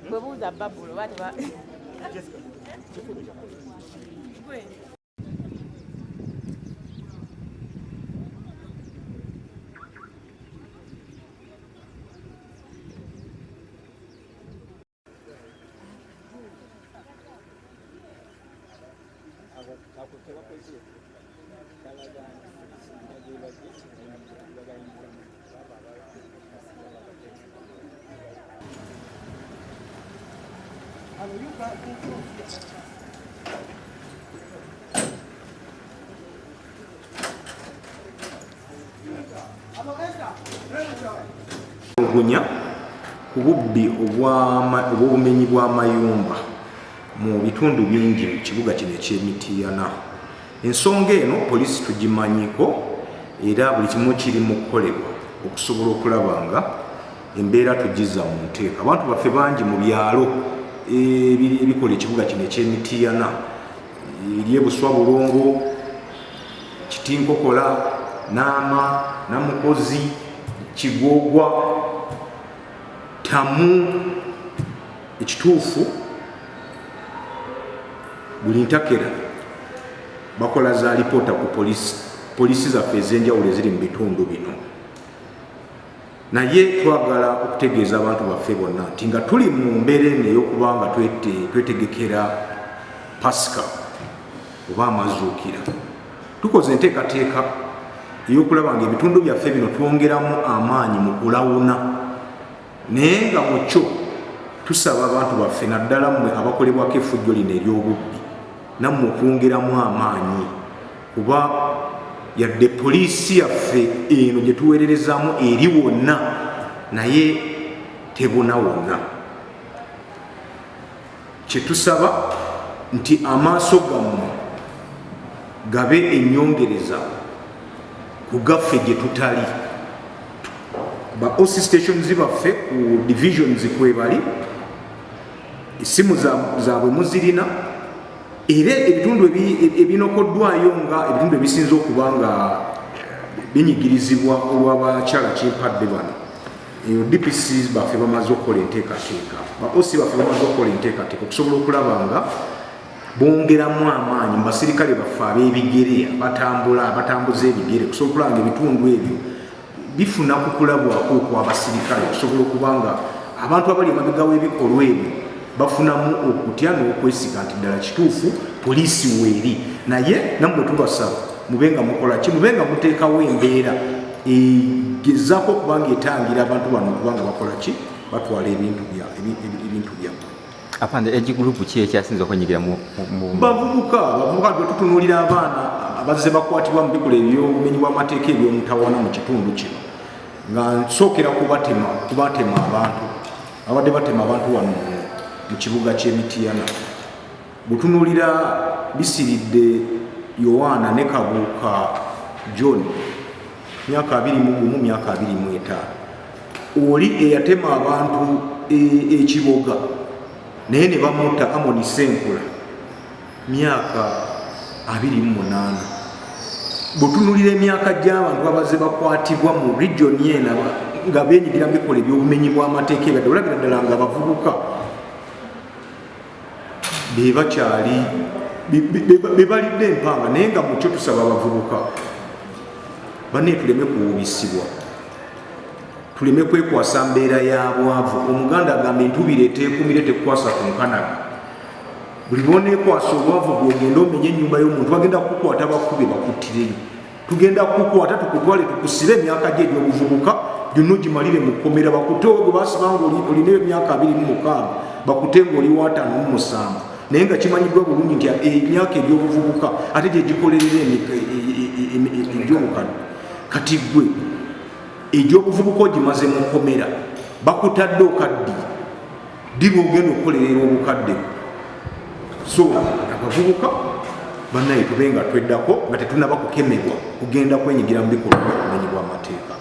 Bebuuza Babulo bati Ogunya ku bubbi obw'obumenyi bw'amayumba mu bitundu bingi mu kibuga kino eky'Emityana. Ensonga eno poliisi tugimanyiko era buli kimu kiri mu kukolebwa okusobola okulaba nga embeera tugiza mu nteeka. Abantu baffe bangi mu byalo ebikola ekibuga kino eky'Emityana, eri Buswa Bulongo, Kitinkokola, Naama, Namukozi, Kigogwa, Tamu, ekituufu buli ntakera bakola za lipoota ku poliisi zaffe ez'enjawulo eziri mu bitundu bino. Naye twagala okutegeeza abantu baffe bonna nti nga tuli mu mbeera eno ey'okuba nga twetegekera Pasika oba Amazuukira, tukoze enteekateeka ey'okulaba nga ebitundu byaffe bino twongeramu amaanyi mu kulawuna, naye nga mu kyo tusaba abantu baffe naddala mmwe abakolebwako effujjo lino ery'obubbi nammwe okwongeramu amaanyi, kuba yadde poliisi yaffe eno gye tuweererezaamu eri wonna naye tebuna wonna. Kye tusaba nti amaaso gammwe gabe ennyongereza ku gaffe gye tutali. Ba OC stations baffe ku divisions kwebali, essimu zaabwe muzirina, era ebitundu ebinokoddwayo nga ebitundu ebisinza okuba nga binyigirizibwa olw'abakyala kimpadde bano, eyo DPCs baffe bamaze okukola enteekateeka, ba OC baffe bamaze okukola enteekateeka okusobola okulaba nga bongeramu amaanyi mu basirikale baffe ab'ebigere abatambuza ebigere, okusobola okulaba nga ebitundu ebyo bifuna kukulabwako okw'abasirikale, okusobola okuba nga abantu abali emabega w'ebikolwa ebyo bafunamu okutya n'okwesiga nti ddala kituufu poliisi weeri. Naye nammwe tubasaba mube nga mukola ki, mube nga muteekawo embeera egezaako okuba nga etangira abantu bano okuba nga bakola ki, batwala ebintu byabwe. Apande ekigulupu ki ekyasinze okwenyigira mu bavubuka bwe tutunuulira abaana abazze bakwatibwa mu bikola eby'obumenyi bw'amateeka eby'omutawaana mu kitundu kino, nga nsookera kubatema abantu abadde batema abantu wano mu kibuga ky'Emityana. Butunuulira Bisiridde Yohana ne Kabuuka John, myaka 21 myaka 25, oli eyatema abantu ekiboga naye ne bamutta Amoni Senkula myaka 28. Butunulira emyaka gy'abantu abazze bakwatibwa mu region yena nga beenyigira mu bikola eby'obumenyi bw'amateeka ebadde olabira ddala nga abavubuka bebakyali bebalidde empanga, naye nga mu kyo tusaba abavubuka banne tuleme kuwubisibwa, tuleme kwekwasa mbeera ya bwavu. Omuganda agamba entubire eteekumire tekukwasa ku nkanaga. Buli boneekwasa obwavu bwogenda omenye ennyumba y'omuntu bagenda kukukwata bakube bakuttireyo, tugenda kukukwata tukutwale tukusibe emyaka gye egy'obuvubuka gyonna ogimalire mu kkomera, bakute gwe basibanga olina emyaka 26 bakute ng'oli wa 57, naye nga kimanyiddwa bulungi nti emyaka egy'obuvubuka ate gye gikolerera egy'obukadde. Kati gwe egy'obuvubuka ogimaze mu kkomera, bakutadde okaddi diba ogenda okukolerera obukadde. So abavubuka bannaye tube nga tweddako nga tetunaba kukemebwa kugenda kwenyigira mu bikolwa by'obumenyi bw'amateeka.